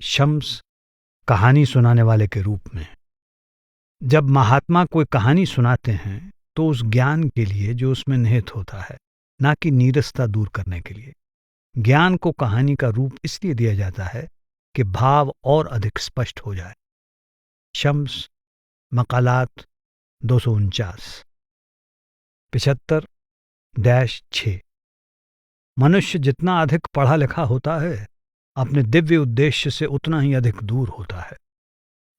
शम्स कहानी सुनाने वाले के रूप में। जब महात्मा कोई कहानी सुनाते हैं तो उस ज्ञान के लिए जो उसमें निहित होता है, ना कि नीरसता दूर करने के लिए। ज्ञान को कहानी का रूप इसलिए दिया जाता है कि भाव और अधिक स्पष्ट हो जाए। शम्स मकालात 249 75-6। मनुष्य जितना अधिक पढ़ा लिखा होता है, अपने दिव्य उद्देश्य से उतना ही अधिक दूर होता है।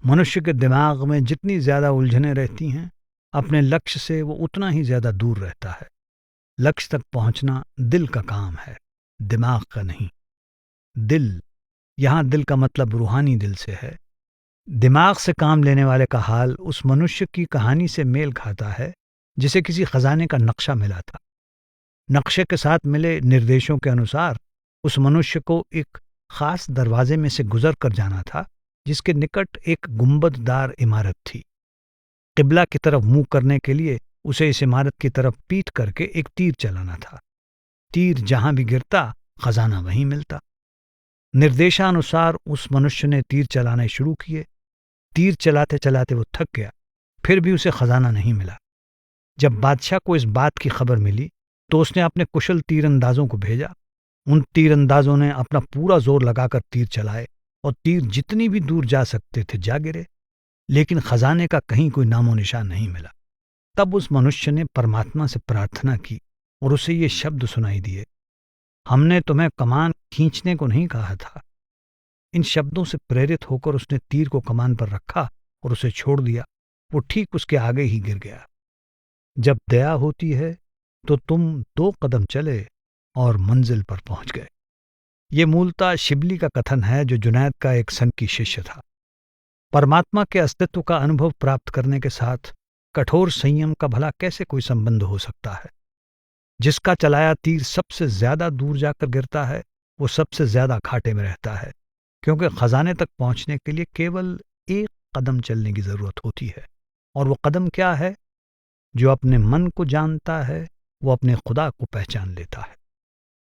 मनुष्य के दिमाग में जितनी ज्यादा उलझनें रहती हैं, अपने लक्ष्य से वो उतना ही ज्यादा दूर रहता है। लक्ष्य तक पहुंचना दिल का काम है, दिमाग का नहीं। दिल, यहां दिल का मतलब रूहानी दिल से है। दिमाग से काम लेने वाले का हाल उस मनुष्य की कहानी से मेल खाता है जिसे किसी खजाने का नक्शा मिला था। नक्शे के साथ मिले निर्देशों के अनुसार उस मनुष्य को एक खास दरवाजे में से गुजर कर जाना था, जिसके निकट एक गुंबददार इमारत थी। किबला की तरफ मुंह करने के लिए उसे इस इमारत की तरफ पीठ करके एक तीर चलाना था। तीर जहां भी गिरता, खजाना वहीं मिलता। निर्देशानुसार उस मनुष्य ने तीर चलाने शुरू किए। तीर चलाते चलाते वो थक गया, फिर भी उसे खजाना नहीं मिला। जब बादशाह को इस बात की खबर मिली तो उसने अपने कुशल तीरंदाजों को भेजा। उन तीरंदाजों ने अपना पूरा जोर लगाकर तीर चलाए और तीर जितनी भी दूर जा सकते थे जा गिरे, लेकिन खजाने का कहीं कोई नामो निशान नहीं मिला। तब उस मनुष्य ने परमात्मा से प्रार्थना की और उसे ये शब्द सुनाई दिए, हमने तुम्हें कमान खींचने को नहीं कहा था। इन शब्दों से प्रेरित होकर उसने तीर को कमान पर रखा और उसे छोड़ दिया। वो ठीक उसके आगे ही गिर गया। जब दया होती है तो तुम 2 कदम चले और मंजिल पर पहुंच गए। ये मूलतः शिबली का कथन है, जो जुनैद का एक सनकी शिष्य था। परमात्मा के अस्तित्व का अनुभव प्राप्त करने के साथ कठोर संयम का भला कैसे कोई संबंध हो सकता है। जिसका चलाया तीर सबसे ज्यादा दूर जाकर गिरता है, वो सबसे ज्यादा घाटे में रहता है, क्योंकि खजाने तक पहुंचने के लिए केवल 1 कदम चलने की जरूरत होती है। और वो कदम क्या है? जो अपने मन को जानता है वो अपने खुदा को पहचान लेता है।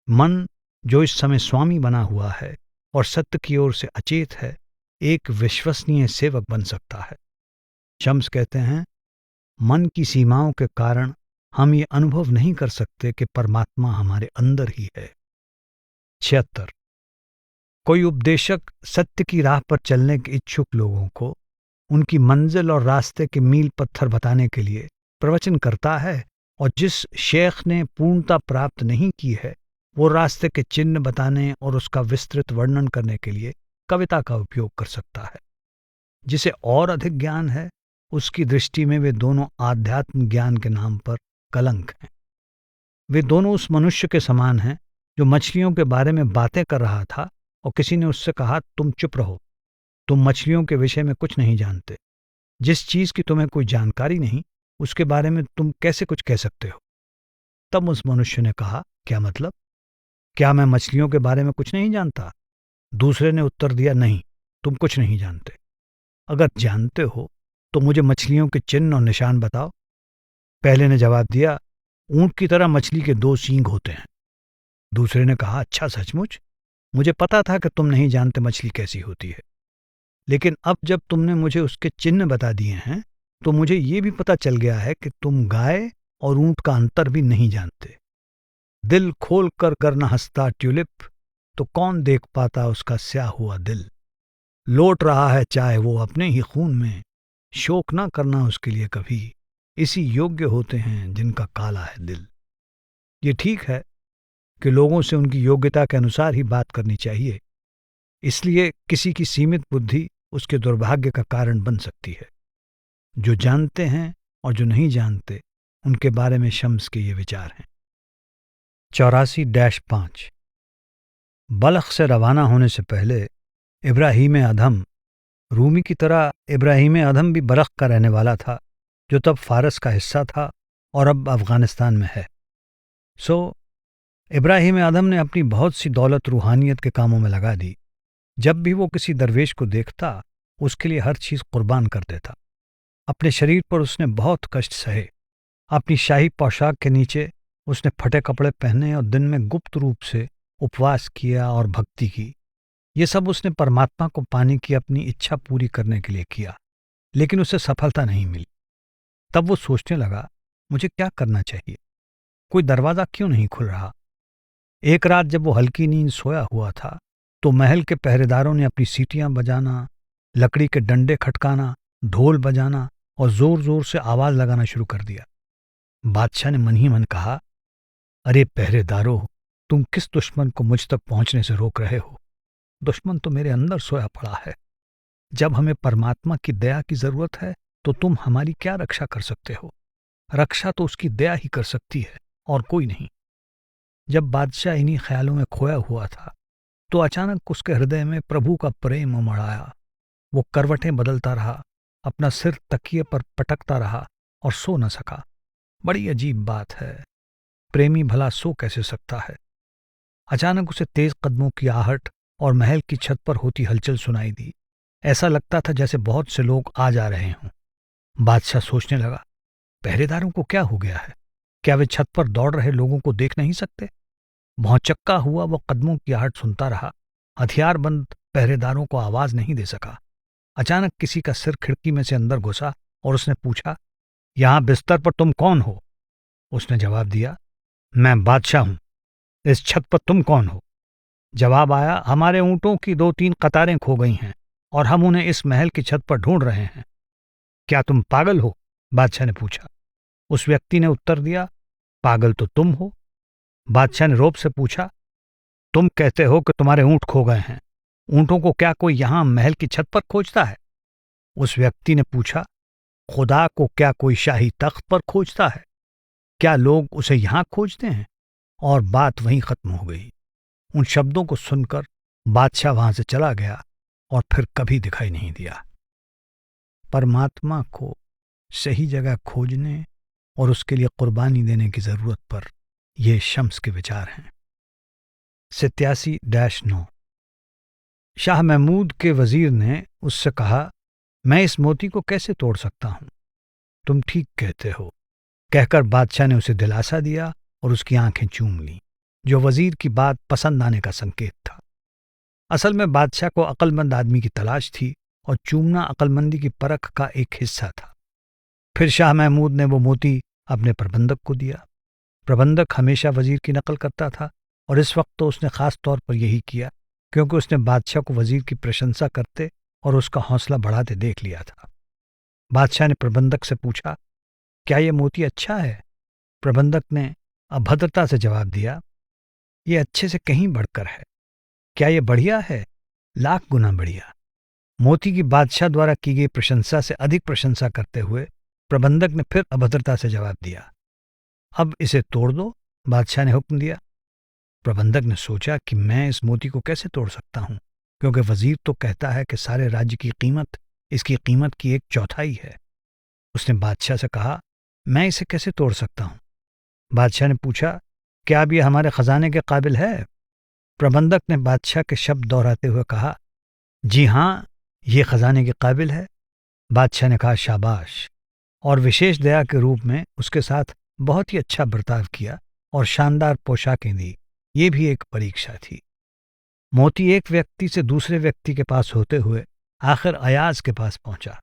मन, जो इस समय स्वामी बना हुआ है और सत्य की ओर से अचेत है, एक विश्वसनीय सेवक बन सकता है। शम्स कहते हैं, मन की सीमाओं के कारण हम ये अनुभव नहीं कर सकते कि परमात्मा हमारे अंदर ही है। 76। कोई उपदेशक सत्य की राह पर चलने के इच्छुक लोगों को उनकी मंजिल और रास्ते के मील पत्थर बताने के लिए प्रवचन करता है, और जिस शेख ने पूर्णता प्राप्त नहीं की है, वो रास्ते के चिन्ह बताने और उसका विस्तृत वर्णन करने के लिए कविता का उपयोग कर सकता है। जिसे और अधिक ज्ञान है, उसकी दृष्टि में वे दोनों आध्यात्म ज्ञान के नाम पर कलंक हैं। वे दोनों उस मनुष्य के समान हैं जो मछलियों के बारे में बातें कर रहा था और किसी ने उससे कहा, तुम चुप रहो, तुम मछलियों के विषय में कुछ नहीं जानते। जिस चीज की तुम्हें कोई जानकारी नहीं, उसके बारे में तुम कैसे कुछ कह सकते हो? तब उस मनुष्य ने कहा, क्या मतलब? क्या मैं मछलियों के बारे में कुछ नहीं जानता? दूसरे ने उत्तर दिया, नहीं, तुम कुछ नहीं जानते। अगर जानते हो तो मुझे मछलियों के चिन्ह और निशान बताओ। पहले ने जवाब दिया, ऊंट की तरह मछली के 2 सींग होते हैं। दूसरे ने कहा, अच्छा, सचमुच? मुझे पता था कि तुम नहीं जानते मछली कैसी होती है, लेकिन अब जब तुमने मुझे उसके चिन्ह बता दिए हैं तो मुझे ये भी पता चल गया है कि तुम गाय और ऊंट का अंतर भी नहीं जानते। दिल खोल कर गर न हंसता ट्यूलिप, तो कौन देख पाता उसका स्याह हुआ दिल। लौट रहा है चाहे वो अपने ही खून में, शोक ना करना उसके लिए कभी, इसी योग्य होते हैं जिनका काला है दिल। ये ठीक है कि लोगों से उनकी योग्यता के अनुसार ही बात करनी चाहिए, इसलिए किसी की सीमित बुद्धि उसके दुर्भाग्य का कारण बन सकती है। जो जानते हैं और जो नहीं जानते, उनके बारे में शम्स के ये विचार हैं। 84-5। बलख से रवाना होने से पहले इब्राहीम अधम, रूमी की तरह इब्राहीम अधम भी बलख का रहने वाला था, जो तब फारस का हिस्सा था और अब अफगानिस्तान में है। इब्राहीम अधम ने अपनी बहुत सी दौलत रूहानियत के कामों में लगा दी। जब भी वो किसी दरवेश को देखता, उसके लिए हर चीज कुर्बान कर देता। अपने शरीर पर उसने बहुत कष्ट सहे। अपनी शाही पोशाक के नीचे उसने फटे कपड़े पहने और दिन में गुप्त रूप से उपवास किया और भक्ति की। ये सब उसने परमात्मा को पाने की अपनी इच्छा पूरी करने के लिए किया, लेकिन उसे सफलता नहीं मिली। तब वो सोचने लगा, मुझे क्या करना चाहिए? कोई दरवाज़ा क्यों नहीं खुल रहा? एक रात जब वो हल्की नींद सोया हुआ था, तो महल के पहरेदारों ने अपनी सीटियां बजाना, लकड़ी के डंडे खटकाना, ढोल बजाना और जोर जोर से आवाज लगाना शुरू कर दिया। बादशाह ने मन ही मन कहा, अरे पहरेदारों, तुम किस दुश्मन को मुझ तक पहुंचने से रोक रहे हो? दुश्मन तो मेरे अंदर सोया पड़ा है। जब हमें परमात्मा की दया की जरूरत है, तो तुम हमारी क्या रक्षा कर सकते हो? रक्षा तो उसकी दया ही कर सकती है, और कोई नहीं। जब बादशाह इन्हीं ख्यालों में खोया हुआ था, तो अचानक उसके हृदय में प्रभु का प्रेम उमड़ आया। वो करवटें बदलता रहा, अपना सिर तकिए पर पटकता रहा और सो न सका। बड़ी अजीब बात है, प्रेमी भला सो कैसे सकता है? अचानक उसे तेज कदमों की आहट और महल की छत पर होती हलचल सुनाई दी। ऐसा लगता था जैसे बहुत से लोग आ जा रहे हों। बादशाह सोचने लगा, पहरेदारों को क्या हो गया है? क्या वे छत पर दौड़ रहे लोगों को देख नहीं सकते? भौचक्का हुआ वो कदमों की आहट सुनता रहा। हथियारबंद पहरेदारों को आवाज नहीं दे सका। अचानक किसी का सिर खिड़की में से अंदर घुसा और उसने पूछा, यहां बिस्तर पर तुम कौन हो? उसने जवाब दिया, मैं बादशाह हूं। इस छत पर तुम कौन हो? जवाब आया, हमारे ऊंटों की 2-3 कतारें खो गई हैं और हम उन्हें इस महल की छत पर ढूंढ रहे हैं। क्या तुम पागल हो? बादशाह ने पूछा। उस व्यक्ति ने उत्तर दिया, पागल तो तुम हो। बादशाह ने रौब से पूछा, तुम कहते हो कि तुम्हारे ऊंट खो गए हैं। ऊंटों को क्या कोई यहां महल की छत पर खोजता है? उस व्यक्ति ने पूछा, खुदा को क्या कोई शाही तख्त पर खोजता है? क्या लोग उसे यहां खोजते हैं? और बात वहीं खत्म हो गई। उन शब्दों को सुनकर बादशाह वहां से चला गया और फिर कभी दिखाई नहीं दिया। परमात्मा को सही जगह खोजने और उसके लिए कुर्बानी देने की जरूरत पर ये शम्स के विचार हैं। 87-9। शाह महमूद के वजीर ने उससे कहा, मैं इस मोती को कैसे तोड़ सकता हूं? तुम ठीक कहते हो, कहकर बादशाह ने उसे दिलासा दिया और उसकी आंखें चूम लीं, जो वजीर की बात पसंद आने का संकेत था। असल में बादशाह को अक्लमंद आदमी की तलाश थी और चूमना अक्लमंदी की परख का एक हिस्सा था। फिर शाह महमूद ने वो मोती अपने प्रबंधक को दिया। प्रबंधक हमेशा वजीर की नकल करता था और इस वक्त तो उसने खास तौर पर यही किया, क्योंकि उसने बादशाह को वजीर की प्रशंसा करते और उसका हौसला बढ़ाते देख लिया था। बादशाह ने प्रबंधक से पूछा, क्या ये मोती अच्छा है? प्रबंधक ने अभद्रता से जवाब दिया, ये अच्छे से कहीं बढ़कर है। क्या ये बढ़िया है? लाख गुना बढ़िया। मोती की बादशाह द्वारा की गई प्रशंसा से अधिक प्रशंसा करते हुए प्रबंधक ने फिर अभद्रता से जवाब दिया, अब इसे तोड़ दो, बादशाह ने हुक्म दिया। प्रबंधक ने सोचा कि मैं इस मोती को कैसे तोड़ सकता हूं, क्योंकि वजीर तो कहता है कि सारे राज्य की कीमत इसकी कीमत की 1/4 है। उसने बादशाह से कहा, मैं इसे कैसे तोड़ सकता हूं? बादशाह ने पूछा, क्या अब यह हमारे खजाने के काबिल है? प्रबंधक ने बादशाह के शब्द दोहराते हुए कहा, जी हां, ये खजाने के काबिल है। बादशाह ने कहा, शाबाश, और विशेष दया के रूप में उसके साथ बहुत ही अच्छा बर्ताव किया और शानदार पोशाकें दी। ये भी एक परीक्षा थी। मोती एक व्यक्ति से दूसरे व्यक्ति के पास होते हुए आखिर अयाज के पास पहुंचा।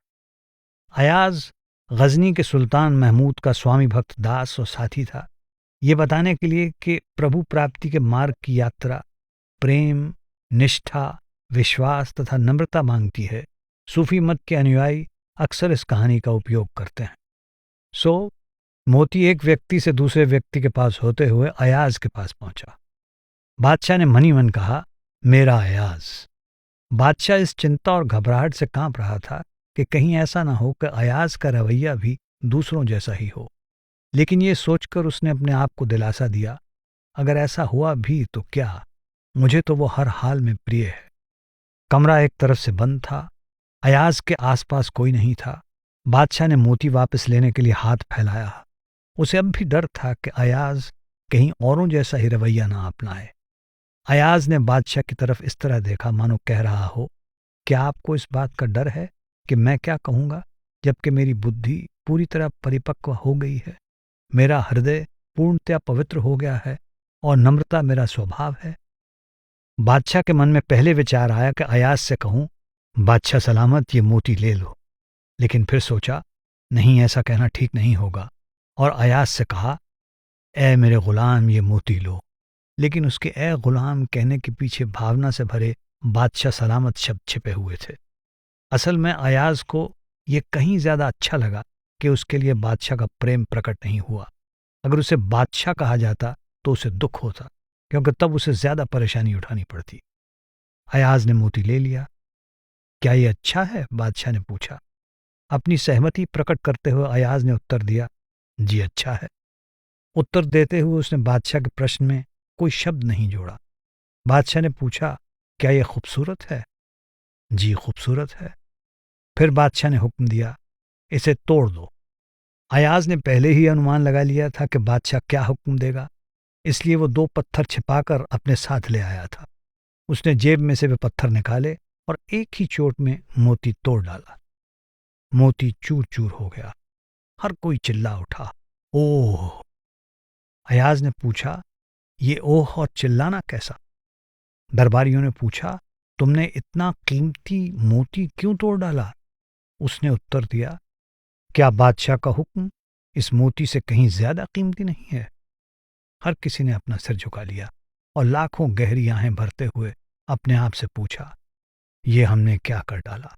अयाज गजनी के सुल्तान महमूद का स्वामी भक्त दास और साथी था। ये बताने के लिए कि प्रभु प्राप्ति के मार्ग की यात्रा प्रेम, निष्ठा, विश्वास तथा नम्रता मांगती है, सूफी मत के अनुयायी अक्सर इस कहानी का उपयोग करते हैं। मोती एक व्यक्ति से दूसरे व्यक्ति के पास होते हुए अयाज के पास पहुंचा। बादशाह ने मन ही मन कहा, मेरा अयाज। बादशाह इस चिंता और घबराहट से कांप रहा था कि कहीं ऐसा ना हो कि अयाज का रवैया भी दूसरों जैसा ही हो। लेकिन ये सोचकर उसने अपने आप को दिलासा दिया, अगर ऐसा हुआ भी तो क्या, मुझे तो वो हर हाल में प्रिय है। कमरा एक तरफ से बंद था, अयाज के आसपास कोई नहीं था। बादशाह ने मोती वापस लेने के लिए हाथ फैलाया। उसे अब भी डर था कि अयाज कहीं औरों जैसा ही रवैया ना अपनाए। अयाज ने बादशाह की तरफ इस तरह देखा मानो कह रहा हो, क्या आपको इस बात का डर है कि मैं क्या कहूंगा, जबकि मेरी बुद्धि पूरी तरह परिपक्व हो गई है, मेरा हृदय पूर्णतया पवित्र हो गया है और नम्रता मेरा स्वभाव है। बादशाह के मन में पहले विचार आया कि अयाज से कहूं, बादशाह सलामत, ये मोती ले लो। लेकिन फिर सोचा, नहीं, ऐसा कहना ठीक नहीं होगा, और अयाज से कहा, ए मेरे गुलाम, ये मोती लो। लेकिन उसके ए गुलाम कहने के पीछे भावना से भरे बादशाह सलामत शब्द छिपे हुए थे। असल में अयाज को ये कहीं ज्यादा अच्छा लगा कि उसके लिए बादशाह का प्रेम प्रकट नहीं हुआ। अगर उसे बादशाह कहा जाता तो उसे दुख होता, क्योंकि तब उसे ज्यादा परेशानी उठानी पड़ती। अयाज ने मोती ले लिया। क्या ये अच्छा है? बादशाह ने पूछा। अपनी सहमति प्रकट करते हुए अयाज ने उत्तर दिया, जी अच्छा है। उत्तर देते हुए उसने बादशाह के प्रश्न में कोई शब्द नहीं जोड़ा। बादशाह ने पूछा, क्या यह खूबसूरत है? जी खूबसूरत है। फिर बादशाह ने हुक्म दिया, इसे तोड़ दो। अयाज ने पहले ही अनुमान लगा लिया था कि बादशाह क्या हुक्म देगा, इसलिए वो 2 पत्थर छिपाकर अपने साथ ले आया था। उसने जेब में से वे पत्थर निकाले और एक ही चोट में मोती तोड़ डाला। मोती चूर चूर हो गया। हर कोई चिल्ला उठा, ओह! अयाज ने पूछा, ये ओह और चिल्लाना कैसा? दरबारियों ने पूछा, तुमने इतना कीमती मोती क्यों तोड़ डाला? उसने उत्तर दिया, क्या बादशाह का हुक्म इस मोती से कहीं ज्यादा कीमती नहीं है? हर किसी ने अपना सिर झुका लिया और लाखों गहरी आहें भरते हुए अपने आप से पूछा, ये हमने क्या कर डाला?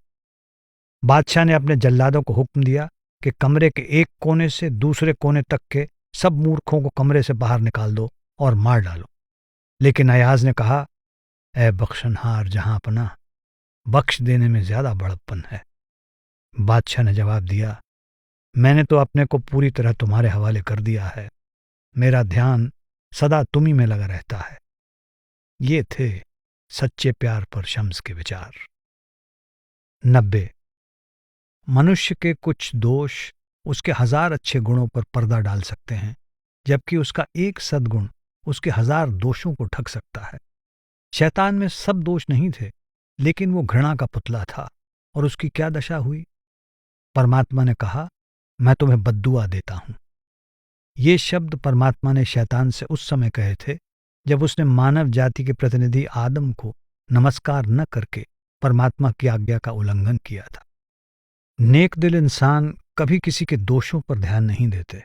बादशाह ने अपने जल्लादों को हुक्म दिया कि कमरे के एक कोने से दूसरे कोने तक के सब मूर्खों को कमरे से बाहर निकाल दो और मार डालो। लेकिन अयाज ने कहा, ए बख्शनहार जहांपना, बख्श देने में ज्यादा बड़प्पन है। बादशाह ने जवाब दिया, मैंने तो अपने को पूरी तरह तुम्हारे हवाले कर दिया है। मेरा ध्यान सदा तुम्ही में लगा रहता है। ये थे सच्चे प्यार पर शम्स के विचार। 90। मनुष्य के कुछ दोष उसके 1000 अच्छे गुणों पर पर्दा डाल सकते हैं, जबकि उसका एक सद्गुण उसके 1000 दोषों को ढक सकता है। शैतान में सब दोष नहीं थे, लेकिन वो घृणा का पुतला था, और उसकी क्या दशा हुई? परमात्मा ने कहा, मैं तुम्हें बद्दुआ देता हूं। ये शब्द परमात्मा ने शैतान से उस समय कहे थे जब उसने मानव जाति के प्रतिनिधि आदम को नमस्कार न करके परमात्मा की आज्ञा का उल्लंघन किया था। नेक दिल इंसान कभी किसी के दोषों पर ध्यान नहीं देते।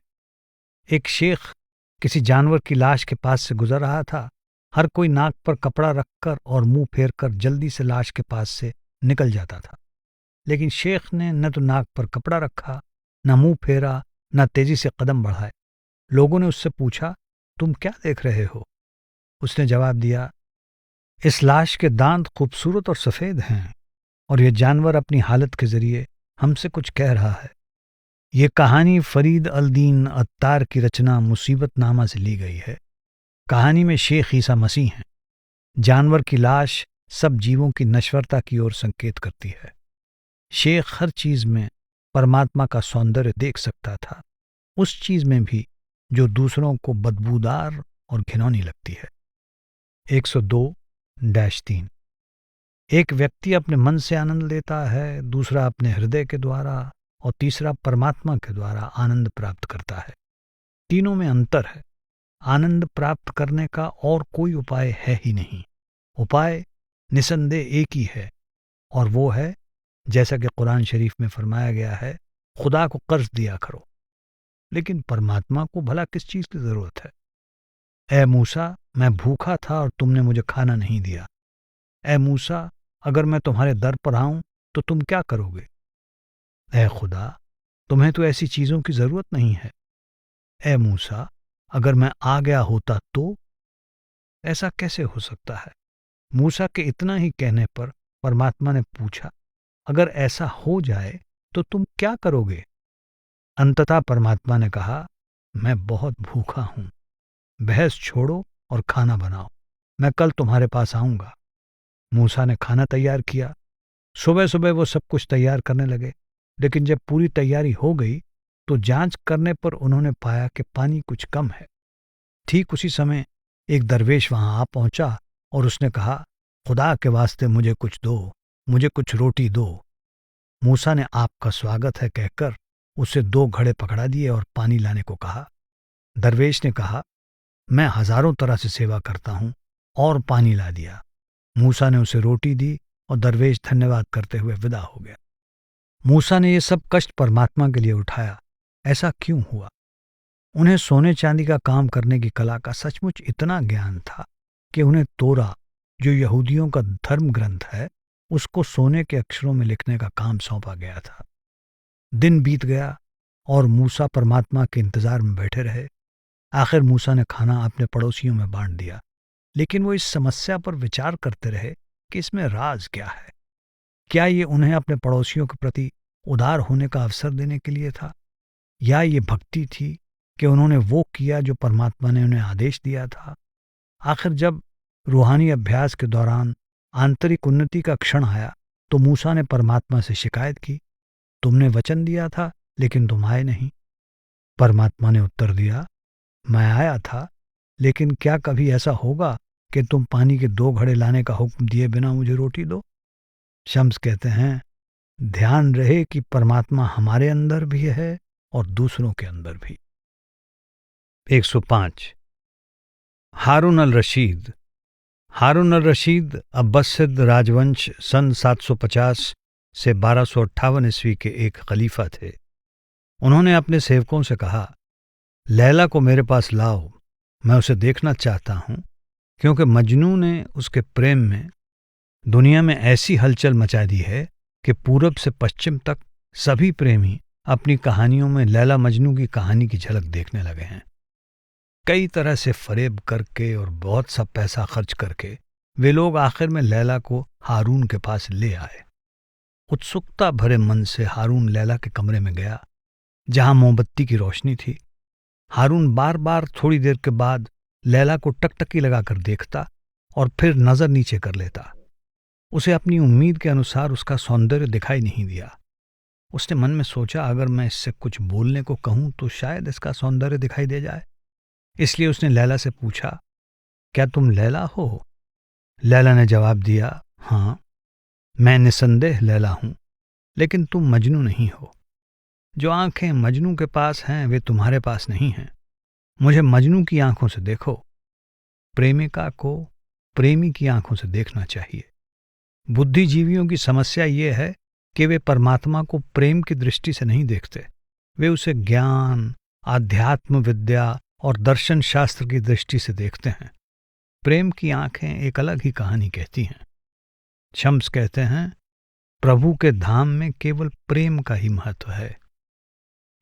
एक शेख किसी जानवर की लाश के पास से गुजर रहा था। हर कोई नाक पर कपड़ा रखकर और मुंह फेर कर जल्दी से लाश के पास से निकल जाता था, लेकिन शेख ने न तो नाक पर कपड़ा रखा, न मुंह फेरा, न तेजी से कदम बढ़ाए। लोगों ने उससे पूछा, तुम क्या देख रहे हो? उसने जवाब दिया, इस लाश के दांत खूबसूरत और सफेद हैं, और यह जानवर अपनी हालत के जरिए हमसे कुछ कह रहा है। ये कहानी फरीद अल दीन अत्तार की रचना मुसीबत नामा से ली गई है। कहानी में शेख ईसा मसीह हैं। जानवर की लाश सब जीवों की नश्वरता की ओर संकेत करती है। शेख हर चीज में परमात्मा का सौंदर्य देख सकता था, उस चीज में भी जो दूसरों को बदबूदार और घिनौनी लगती है। 102-3। एक व्यक्ति अपने मन से आनंद लेता है, दूसरा अपने हृदय के द्वारा, और तीसरा परमात्मा के द्वारा आनंद प्राप्त करता है। तीनों में अंतर है। आनंद प्राप्त करने का और कोई उपाय है ही नहीं। उपाय निसंदेह एक ही है, और वो है, जैसा कि कुरान शरीफ में फरमाया गया है, खुदा को कर्ज दिया करो। लेकिन परमात्मा को भला किस चीज की जरूरत है? ए मूसा, मैं भूखा था और तुमने मुझे खाना नहीं दिया। ए मूसा, अगर मैं तुम्हारे दर पर आऊं तो तुम क्या करोगे? ए खुदा, तुम्हें तो ऐसी चीजों की जरूरत नहीं है। ए मूसा, अगर मैं आ गया होता तो? ऐसा कैसे हो सकता है? मूसा के इतना ही कहने पर परमात्मा ने पूछा, अगर ऐसा हो जाए तो तुम क्या करोगे? अंततः परमात्मा ने कहा, मैं बहुत भूखा हूं। बहस छोड़ो और खाना बनाओ, मैं कल तुम्हारे पास आऊंगा। मूसा ने खाना तैयार किया। सुबह सुबह वो सब कुछ तैयार करने लगे, लेकिन जब पूरी तैयारी हो गई तो जांच करने पर उन्होंने पाया कि पानी कुछ कम है। ठीक उसी समय एक दरवेश वहां आ पहुंचा और उसने कहा, खुदा के वास्ते मुझे कुछ दो, मुझे कुछ रोटी दो। मूसा ने आपका स्वागत है कहकर उसे 2 घड़े पकड़ा दिए और पानी लाने को कहा। दरवेश ने कहा, मैं हजारों तरह से सेवा करता हूं, और पानी ला दिया। मूसा ने उसे रोटी दी और दरवेश धन्यवाद करते हुए विदा हो गया। मूसा ने ये सब कष्ट परमात्मा के लिए उठाया। ऐसा क्यों हुआ? उन्हें सोने चांदी का काम करने की कला का सचमुच इतना ज्ञान था कि उन्हें तोरा, जो यहूदियों का धर्म ग्रंथ है, उसको सोने के अक्षरों में लिखने का काम सौंपा गया था। दिन बीत गया और मूसा परमात्मा के इंतजार में बैठे रहे। आखिर मूसा ने खाना अपने पड़ोसियों में बांट दिया, लेकिन वो इस समस्या पर विचार करते रहे कि इसमें राज क्या है। क्या ये उन्हें अपने पड़ोसियों के प्रति उदार होने का अवसर देने के लिए था, या ये भक्ति थी कि उन्होंने वो किया जो परमात्मा ने उन्हें आदेश दिया था? आखिर जब रूहानी अभ्यास के दौरान आंतरिक उन्नति का क्षण आया तो मूसा ने परमात्मा से शिकायत की, तुमने वचन दिया था लेकिन तुम आए नहीं। परमात्मा ने उत्तर दिया, मैं आया था, लेकिन क्या कभी ऐसा होगा कि तुम पानी के 2 घड़े लाने का हुक्म दिए बिना मुझे रोटी दो? शम्स कहते हैं, ध्यान रहे कि परमात्मा हमारे अंदर भी है और दूसरों के अंदर भी। 105। हारून अल रशीद। हारून अल रशीद अब्बासिद राजवंश सन 750 से 1258 ईस्वी के एक खलीफा थे। उन्होंने अपने सेवकों से कहा, लैला को मेरे पास लाओ, मैं उसे देखना चाहता हूं, क्योंकि मजनू ने उसके प्रेम में दुनिया में ऐसी हलचल मचा दी है कि पूरब से पश्चिम तक सभी प्रेमी अपनी कहानियों में लैला मजनू की कहानी की झलक देखने लगे हैं। कई तरह से फरेब करके और बहुत सा पैसा खर्च करके वे लोग आखिर में लैला को हारून के पास ले आए। उत्सुकता भरे मन से हारून लैला के कमरे में गया, जहां मोमबत्ती की रोशनी थी। हारून बार बार थोड़ी देर के बाद लैला को टकटकी लगाकर देखता और फिर नजर नीचे कर लेता। उसे अपनी उम्मीद के अनुसार उसका सौंदर्य दिखाई नहीं दिया। उसने मन में सोचा, अगर मैं इससे कुछ बोलने को कहूं तो शायद इसका सौंदर्य दिखाई दे जाए। इसलिए उसने लैला से पूछा, क्या तुम लैला हो? लैला ने जवाब दिया, हाँ, मैं निसंदेह लैला हूं, लेकिन तुम मजनू नहीं हो। जो आंखें मजनू के पास हैं वे तुम्हारे पास नहीं हैं। मुझे मजनू की आंखों से देखो। प्रेमिका को प्रेमी की आंखों से देखना चाहिए। बुद्धिजीवियों की समस्या ये है कि वे परमात्मा को प्रेम की दृष्टि से नहीं देखते। वे उसे ज्ञान, आध्यात्म विद्या और दर्शन शास्त्र की दृष्टि से देखते हैं। प्रेम की आंखें एक अलग ही कहानी कहती हैं। शम्स कहते हैं, प्रभु के धाम में केवल प्रेम का ही महत्व है।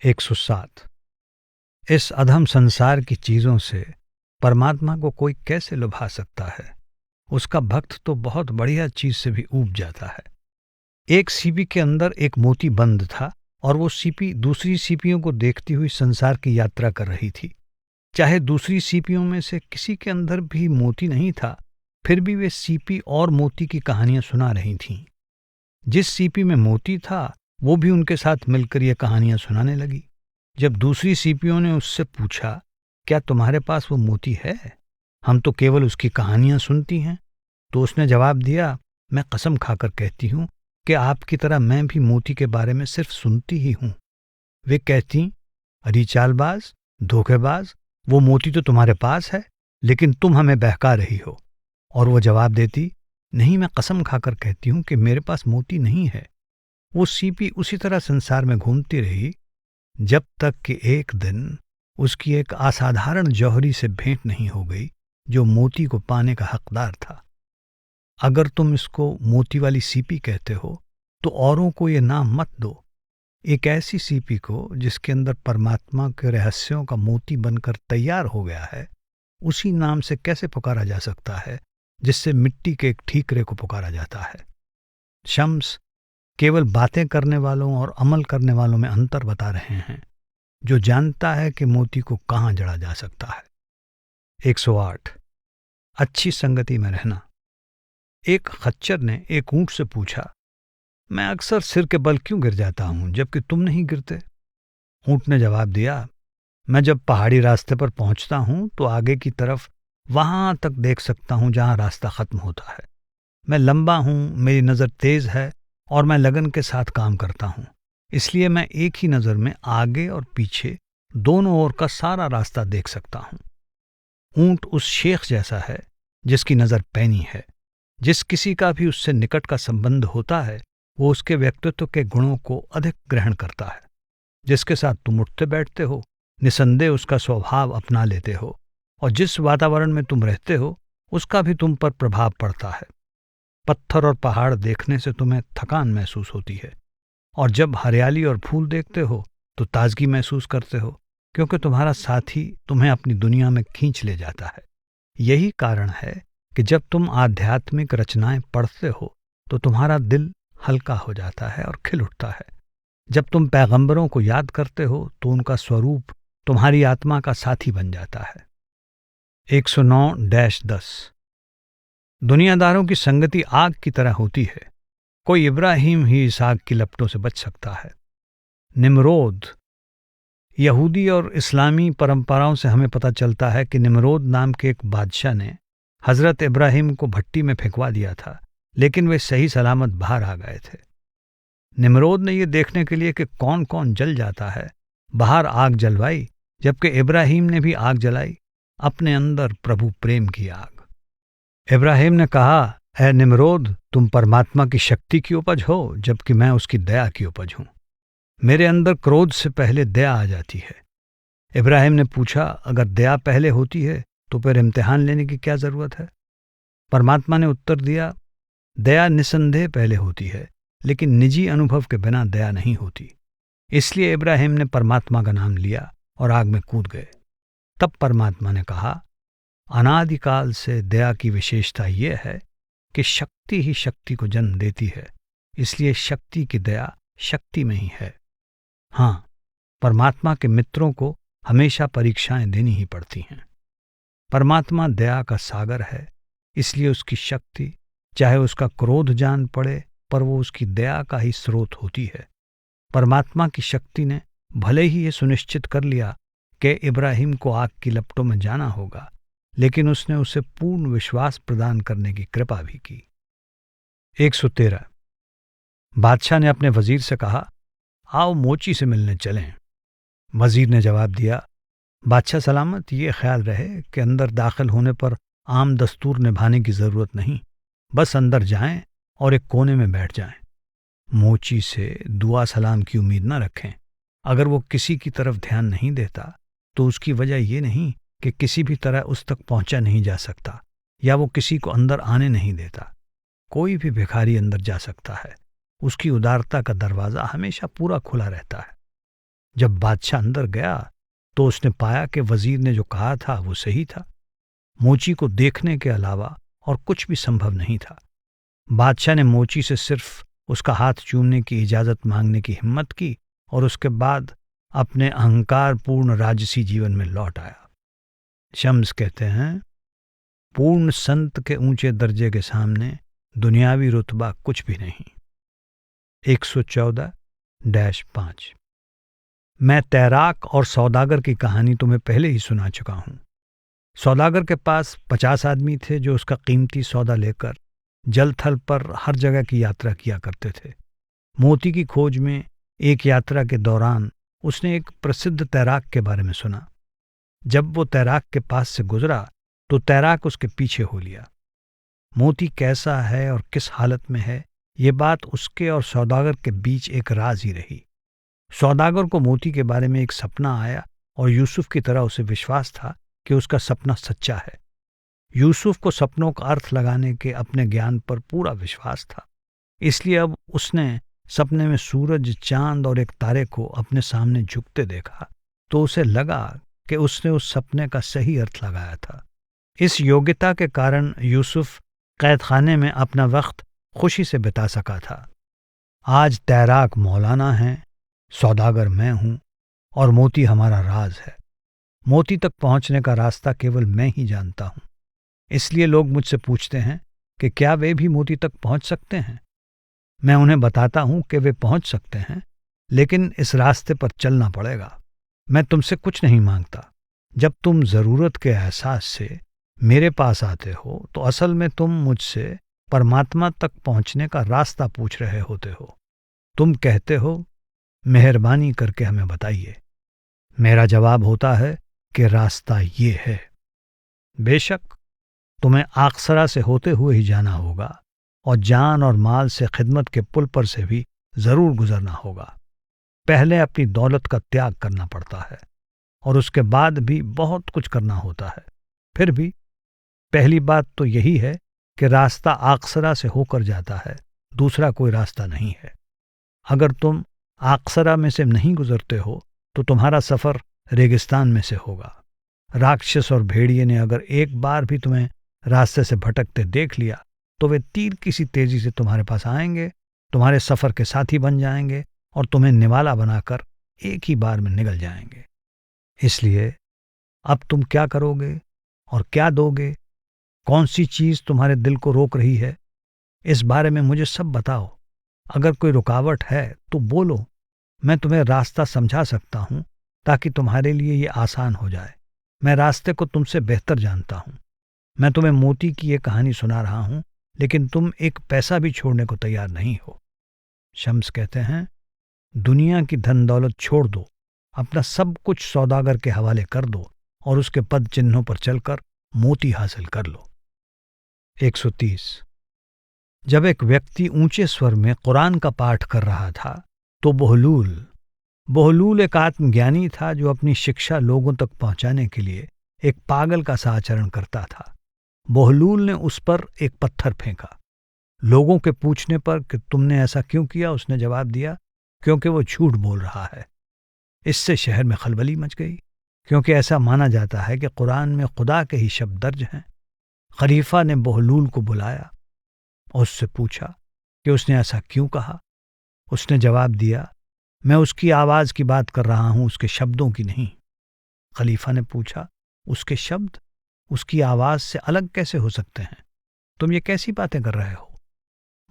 107। इस अधम संसार की चीजों से परमात्मा को कोई कैसे लुभा सकता है? उसका भक्त तो बहुत बढ़िया चीज से भी ऊब जाता है। एक सीपी के अंदर एक मोती बंद था और वो सीपी दूसरी सीपियों को देखती हुई संसार की यात्रा कर रही थी। चाहे दूसरी सीपियों में से किसी के अंदर भी मोती नहीं था, फिर भी वे सीपी और मोती की कहानियां सुना रही थीं। जिस सीपी में मोती था वो भी उनके साथ मिलकर ये कहानियां सुनाने लगी। जब दूसरी सीपियों ने उससे पूछा, क्या तुम्हारे पास वो मोती है? हम तो केवल उसकी कहानियां सुनती हैं। तो उसने जवाब दिया, मैं कसम खाकर कहती हूं कि आपकी तरह मैं भी मोती के बारे में सिर्फ सुनती ही हूं। वे कहती, अरे चालबाज, धोखेबाज, वो मोती तो तुम्हारे पास है, लेकिन तुम हमें बहका रही हो। और वो जवाब देती, नहीं, मैं कसम खाकर कहती हूं कि मेरे पास मोती नहीं है। वो सीपी उसी तरह संसार में घूमती रही जब तक कि एक दिन उसकी एक असाधारण जौहरी से भेंट नहीं हो गई जो मोती को पाने का हकदार था। अगर तुम इसको मोती वाली सीपी कहते हो तो औरों को ये नाम मत दो। एक ऐसी सीपी को जिसके अंदर परमात्मा के रहस्यों का मोती बनकर तैयार हो गया है, उसी नाम से कैसे पुकारा जा सकता है जिससे मिट्टी के एक ठीकरे को पुकारा जाता है? शम्स केवल बातें करने वालों और अमल करने वालों में अंतर बता रहे हैं। जो जानता है कि मोती को कहाँ जड़ा जा सकता है। 108। अच्छी संगति में रहना। एक खच्चर ने एक ऊंट से पूछा, मैं अक्सर सिर के बल क्यों गिर जाता हूं जबकि तुम नहीं गिरते? ऊंट ने जवाब दिया, मैं जब पहाड़ी रास्ते पर पहुंचता हूं तो आगे की तरफ वहां तक देख सकता हूं जहां रास्ता खत्म होता है। मैं लंबा हूं, मेरी नज़र तेज है और मैं लगन के साथ काम करता हूं, इसलिए मैं एक ही नज़र में आगे और पीछे दोनों ओर का सारा रास्ता देख सकता हूं। ऊंट उस शेख जैसा है जिसकी नज़र पैनी है। जिस किसी का भी उससे निकट का संबंध होता है वो उसके व्यक्तित्व के गुणों को अधिक ग्रहण करता है। जिसके साथ तुम उठते बैठते हो निसंदेह उसका स्वभाव अपना लेते हो, और जिस वातावरण में तुम रहते हो उसका भी तुम पर प्रभाव पड़ता है। पत्थर और पहाड़ देखने से तुम्हें थकान महसूस होती है, और जब हरियाली और फूल देखते हो तो ताजगी महसूस करते हो, क्योंकि तुम्हारा साथी तुम्हें अपनी दुनिया में खींच ले जाता है। यही कारण है कि जब तुम आध्यात्मिक रचनाएं पढ़ते हो तो तुम्हारा दिल हल्का हो जाता है और खिल उठता है। जब तुम पैगंबरों को याद करते हो तो उनका स्वरूप तुम्हारी आत्मा का साथी बन जाता है। 109-10 दुनियादारों की संगति आग की तरह होती है, कोई इब्राहिम ही इस आग की लपटों से बच सकता है। निम्रोद, यहूदी और इस्लामी परंपराओं से हमें पता चलता है कि निम्रोद नाम के एक बादशाह ने हजरत इब्राहिम को भट्टी में फेंकवा दिया था, लेकिन वे सही सलामत बाहर आ गए थे। निम्रोद ने यह देखने के लिए कि कौन कौन जल जाता है बाहर आग जलवाई, जबकि इब्राहिम ने भी आग जलाई, अपने अंदर प्रभु प्रेम की आग। इब्राहिम ने कहा, ऐ निम्रोद, तुम परमात्मा की शक्ति की उपज हो, जबकि मैं उसकी दया की उपज हूं। मेरे अंदर क्रोध से पहले दया आ जाती है। इब्राहिम ने पूछा, अगर दया पहले होती है तो फिर इम्तिहान लेने की क्या जरूरत है? परमात्मा ने उत्तर दिया, दया निसंदेह पहले होती है, लेकिन निजी अनुभव के बिना दया नहीं होती। इसलिए इब्राहिम ने परमात्मा का नाम लिया और आग में कूद गए। तब परमात्मा ने कहा, अनादिकाल से दया की विशेषता यह है कि शक्ति ही शक्ति को जन्म देती है, इसलिए शक्ति की दया शक्ति में ही है। हाँ, परमात्मा के मित्रों को हमेशा परीक्षाएं देनी ही पड़ती हैं। परमात्मा दया का सागर है, इसलिए उसकी शक्ति चाहे उसका क्रोध जान पड़े, पर वो उसकी दया का ही स्रोत होती है। परमात्मा की शक्ति ने भले ही ये सुनिश्चित कर लिया कि इब्राहिम को आग की लपटों में जाना होगा, लेकिन उसने उसे पूर्ण विश्वास प्रदान करने की कृपा भी की। 113 बादशाह ने अपने वजीर से कहा, आओ मोची से मिलने चलें। वजीर ने जवाब दिया, बादशाह सलामत, ये ख्याल रहे कि अंदर दाखिल होने पर आम दस्तूर निभाने की जरूरत नहीं, बस अंदर जाएं और एक कोने में बैठ जाएं। मोची से दुआ सलाम की उम्मीद न रखें। अगर वो किसी की तरफ ध्यान नहीं देता तो उसकी वजह ये नहीं कि किसी भी तरह उस तक पहुंचा नहीं जा सकता या वो किसी को अंदर आने नहीं देता। कोई भी भिखारी अंदर जा सकता है, उसकी उदारता का दरवाज़ा हमेशा पूरा खुला रहता है। जब बादशाह अंदर गया तो उसने पाया कि वजीर ने जो कहा था वो सही था। मोची को देखने के अलावा और कुछ भी संभव नहीं था। बादशाह ने मोची से सिर्फ उसका हाथ चूमने की इजाज़त मांगने की हिम्मत की और उसके बाद अपने अहंकारपूर्ण राजसी जीवन में लौट आया। शम्स कहते हैं, पूर्ण संत के ऊंचे दर्जे के सामने दुनियावी रुतबा कुछ भी नहीं। 114-5 मैं तैराक और सौदागर की कहानी तुम्हें पहले ही सुना चुका हूं। सौदागर के पास 50 आदमी थे जो उसका कीमती सौदा लेकर जल थल पर हर जगह की यात्रा किया करते थे। मोती की खोज में एक यात्रा के दौरान उसने एक प्रसिद्ध तैराक के बारे में सुना। जब वो तैराक के पास से गुजरा तो तैराक उसके पीछे हो लिया। मोती कैसा है और किस हालत में है, ये बात उसके और सौदागर के बीच एक राज ही रही। सौदागर को मोती के बारे में एक सपना आया और यूसुफ की तरह उसे विश्वास था कि उसका सपना सच्चा है। यूसुफ को सपनों का अर्थ लगाने के अपने ज्ञान पर पूरा विश्वास था, इसलिए अब उसने सपने में सूरज, चांद और एक तारे को अपने सामने झुकते देखा तो उसे लगा कि उसने उस सपने का सही अर्थ लगाया था। इस योग्यता के कारण यूसुफ कैदखाने में अपना वक्त खुशी से बिता सका था। आज तैराक मौलाना हैं, सौदागर मैं हूं और मोती हमारा राज है। मोती तक पहुंचने का रास्ता केवल मैं ही जानता हूं। इसलिए लोग मुझसे पूछते हैं कि क्या वे भी मोती तक पहुंच सकते हैं। मैं उन्हें बताता हूं कि वे पहुंच सकते हैं, लेकिन इस रास्ते पर चलना पड़ेगा। मैं तुमसे कुछ नहीं मांगता। जब तुम जरूरत के एहसास से मेरे पास आते हो तो असल में तुम मुझसे परमात्मा तक पहुंचने का रास्ता पूछ रहे होते हो। तुम कहते हो, मेहरबानी करके हमें बताइए। मेरा जवाब होता है कि रास्ता ये है। बेशक तुम्हें आक्सरा से होते हुए ही जाना होगा और जान और माल से खिदमत के पुल पर से भी जरूर गुजरना होगा। पहले अपनी दौलत का त्याग करना पड़ता है और उसके बाद भी बहुत कुछ करना होता है। फिर भी पहली बात तो यही है कि रास्ता आक्सरा से होकर जाता है, दूसरा कोई रास्ता नहीं है। अगर तुम आक्सरा में से नहीं गुजरते हो तो तुम्हारा सफर रेगिस्तान में से होगा। राक्षस और भेड़िए ने अगर एक बार भी तुम्हें रास्ते से भटकते देख लिया तो वे तीर की सी तेजी से तुम्हारे पास आएंगे, तुम्हारे सफर के साथी बन जाएंगे और तुम्हें निवाला बनाकर एक ही बार में निगल जाएंगे। इसलिए अब तुम क्या करोगे और क्या दोगे, कौन सी चीज तुम्हारे दिल को रोक रही है, इस बारे में मुझे सब बताओ। अगर कोई रुकावट है तो बोलो, मैं तुम्हें रास्ता समझा सकता हूं ताकि तुम्हारे लिए ये आसान हो जाए। मैं रास्ते को तुमसे बेहतर जानता हूं। मैं तुम्हें मोती की ये कहानी सुना रहा हूं, लेकिन तुम एक पैसा भी छोड़ने को तैयार नहीं हो। शम्स कहते हैं, दुनिया की धन दौलत छोड़ दो, अपना सब कुछ सौदागर के हवाले कर दो और उसके पद चिन्हों पर चलकर मोती हासिल कर लो। 130। जब एक व्यक्ति ऊंचे स्वर में कुरान का पाठ कर रहा था तो बहलूल एक आत्मज्ञानी था जो अपनी शिक्षा लोगों तक पहुंचाने के लिए एक पागल का सा आचरण करता था। बहलूल ने उस पर एक पत्थर फेंका। लोगों के पूछने पर कि तुमने ऐसा क्यों किया, उसने जवाब दिया, क्योंकि वो झूठ बोल रहा है। इससे शहर में खलबली मच गई, क्योंकि ऐसा माना जाता है कि कुरान में खुदा के ही शब्द दर्ज हैं। खलीफा ने बहलूल को बुलाया और उससे पूछा कि उसने ऐसा क्यों कहा। उसने जवाब दिया, मैं उसकी आवाज की बात कर रहा हूं, उसके शब्दों की नहीं। खलीफा ने पूछा, उसके शब्द उसकी आवाज से अलग कैसे हो सकते हैं? तुम ये कैसी बातें कर रहे हो?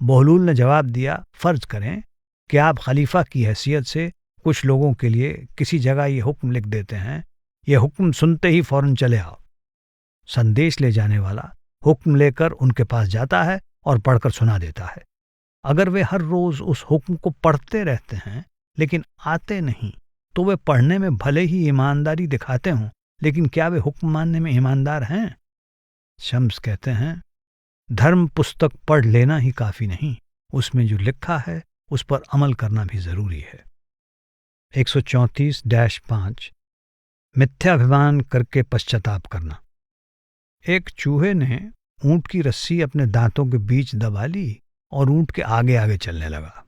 बहलूल ने जवाब दिया, फर्ज करें कि आप खलीफा की हैसियत से कुछ लोगों के लिए किसी जगह ये हुक्म लिख देते हैं, ये हुक्म सुनते ही फौरन चले आओ। संदेश ले जाने वाला हुक्म लेकर उनके पास जाता है और पढ़कर सुना देता है। अगर वे हर रोज उस हुक्म को पढ़ते रहते हैं लेकिन आते नहीं, तो वे पढ़ने में भले ही ईमानदारी दिखाते हों, लेकिन क्या वे हुक्म मानने में ईमानदार हैं? शम्स कहते हैं, धर्म पुस्तक पढ़ लेना ही काफी नहीं, उसमें जो लिखा है उस पर अमल करना भी जरूरी है। 134-5 मिथ्याभिमान करके पश्चाताप करना। एक चूहे ने ऊंट की रस्सी अपने दांतों के बीच दबा ली और ऊंट के आगे आगे चलने लगा।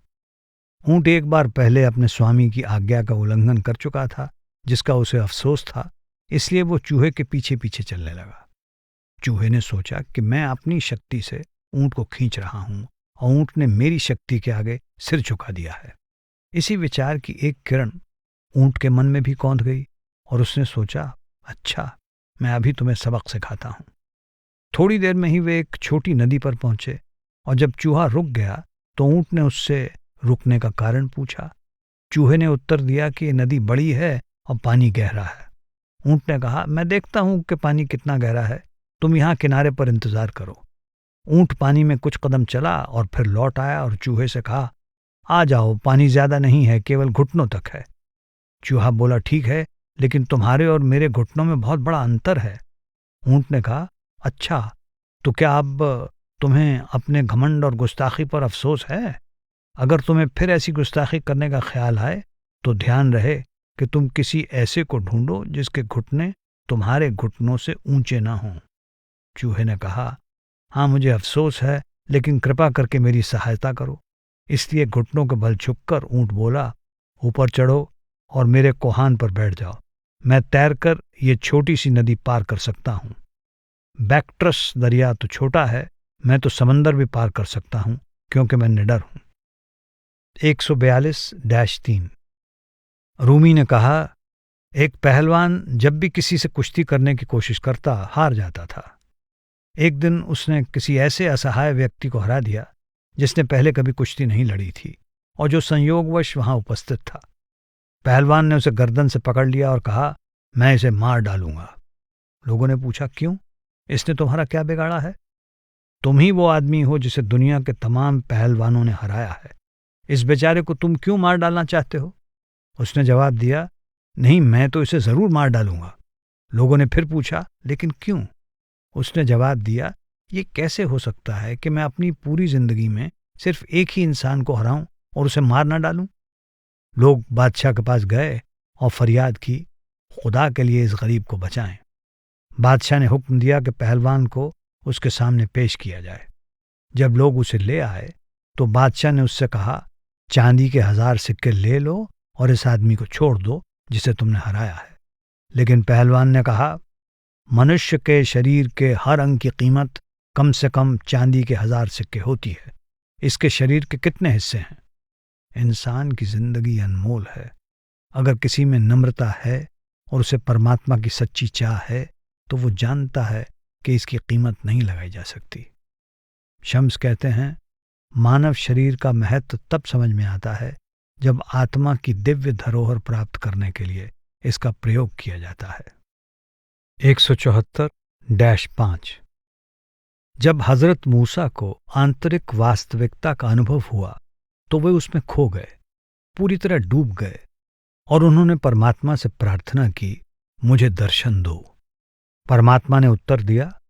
ऊंट एक बार पहले अपने स्वामी की आज्ञा का उल्लंघन कर चुका था, जिसका उसे अफसोस था, इसलिए वो चूहे के पीछे पीछे चलने लगा। चूहे ने सोचा कि मैं अपनी शक्ति से ऊंट को खींच रहा हूं और ऊंट ने मेरी शक्ति के आगे सिर झुका दिया है। इसी विचार की एक किरण ऊंट के मन में भी कौंध गई और उसने सोचा, अच्छा, मैं अभी तुम्हें सबक सिखाता हूं। थोड़ी देर में ही वे एक छोटी नदी पर पहुंचे और जब चूहा रुक गया तो ऊंट ने उससे रुकने का कारण पूछा। चूहे ने उत्तर दिया कि ये नदी बड़ी है और पानी गहरा है। ऊंट ने कहा, मैं देखता हूं कि पानी कितना गहरा है, तुम यहां किनारे पर इंतजार करो। ऊंट पानी में कुछ कदम चला और फिर लौट आया और चूहे से कहा, आ जाओ, पानी ज्यादा नहीं है, केवल घुटनों तक है। चूहा बोला, ठीक है, लेकिन तुम्हारे और मेरे घुटनों में बहुत बड़ा अंतर है। ऊंट ने कहा, अच्छा, तो क्या अब तुम्हें अपने घमंड और गुस्ताखी पर अफसोस है? अगर तुम्हें फिर ऐसी गुस्ताखी करने का ख्याल आए तो ध्यान रहे कि तुम किसी ऐसे को ढूंढो जिसके घुटने तुम्हारे घुटनों से ऊंचे ना हों। चूहे ने कहा, हाँ, मुझे अफसोस है, लेकिन कृपा करके मेरी सहायता करो। इसलिए घुटनों के बल झुककर ऊंट बोला, ऊपर चढ़ो और मेरे कोहान पर बैठ जाओ। मैं तैरकर ये छोटी सी नदी पार कर सकता हूं। बैक्ट्रस दरिया तो छोटा है, मैं तो समंदर भी पार कर सकता हूं, क्योंकि मैं निडर हूं। 142-3 रूमी ने कहा, एक पहलवान जब भी किसी से कुश्ती करने की कोशिश करता, हार जाता था। एक दिन उसने किसी ऐसे असहाय व्यक्ति को हरा दिया जिसने पहले कभी कुश्ती नहीं लड़ी थी और जो संयोगवश वहां उपस्थित था। पहलवान ने उसे गर्दन से पकड़ लिया और कहा, मैं इसे मार डालूंगा। लोगों ने पूछा, क्यों? इसने तुम्हारा क्या बिगाड़ा है? तुम ही वो आदमी हो जिसे दुनिया के तमाम पहलवानों ने हराया है। इस बेचारे को तुम क्यों मार डालना चाहते हो? उसने जवाब दिया, नहीं, मैं तो इसे जरूर मार डालूंगा। लोगों ने फिर पूछा, लेकिन क्यों? उसने जवाब दिया, ये कैसे हो सकता है कि मैं अपनी पूरी जिंदगी में सिर्फ एक ही इंसान को हराऊं और उसे मार ना डालूं? लोग बादशाह के पास गए और फरियाद की, खुदा के लिए इस गरीब को बचाएं। बादशाह ने हुक्म दिया कि पहलवान को उसके सामने पेश किया जाए। जब लोग उसे ले आए तो बादशाह ने उससे कहा, चांदी के 1000 सिक्के ले लो और इस आदमी को छोड़ दो जिसे तुमने हराया है। लेकिन पहलवान ने कहा, मनुष्य के शरीर के हर अंग की कीमत कम से कम चांदी के 1000 सिक्के होती है। इसके शरीर के कितने हिस्से हैं? इंसान की जिंदगी अनमोल है। अगर किसी में नम्रता है और उसे परमात्मा की सच्ची चाह है तो वो जानता है कि इसकी कीमत नहीं लगाई जा सकती। शम्स कहते हैं, मानव शरीर का महत्व तब समझ में आता है जब आत्मा की दिव्य धरोहर प्राप्त करने के लिए इसका प्रयोग किया जाता है। 174-5 जब हजरत मूसा को आंतरिक वास्तविकता का अनुभव हुआ तो वे उसमें खो गए, पूरी तरह डूब गए और उन्होंने परमात्मा से प्रार्थना की, मुझे दर्शन दो। परमात्मा ने उत्तर दिया,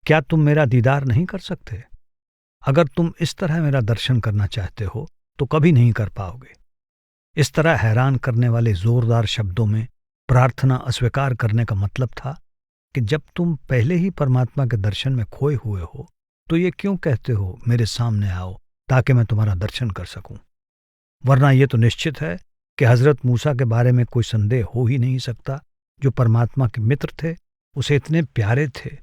क्या तुम मेरा दीदार नहीं कर सकते? अगर तुम इस तरह मेरा दर्शन करना चाहते हो तो कभी नहीं कर पाओगे। इस तरह हैरान करने वाले जोरदार शब्दों में प्रार्थना अस्वीकार करने का मतलब था कि जब तुम पहले ही परमात्मा के दर्शन में खोए हुए हो तो ये क्यों कहते हो, मेरे सामने आओ ताकि मैं तुम्हारा दर्शन कर सकूं? वरना यह तो निश्चित है कि हजरत मूसा के बारे में कोई संदेह हो ही नहीं सकता, जो परमात्मा के मित्र थे, उसे इतने प्यारे थे।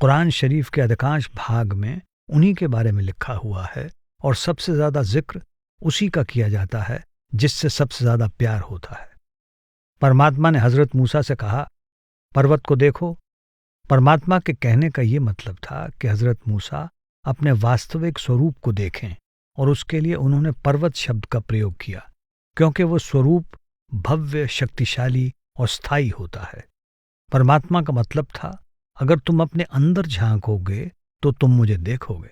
कुरान शरीफ के अधिकांश भाग में उन्हीं के बारे में लिखा हुआ है और सबसे ज्यादा जिक्र उसी का किया जाता है जिससे सबसे ज्यादा प्यार होता है। परमात्मा ने हजरत मूसा से कहा, पर्वत को देखो। परमात्मा के कहने का ये मतलब था कि हजरत मूसा अपने वास्तविक स्वरूप को देखें और उसके लिए उन्होंने पर्वत शब्द का प्रयोग किया, क्योंकि वो स्वरूप भव्य, शक्तिशाली और स्थायी होता है। परमात्मा का मतलब था, अगर तुम अपने अंदर झांकोगे तो तुम मुझे देखोगे।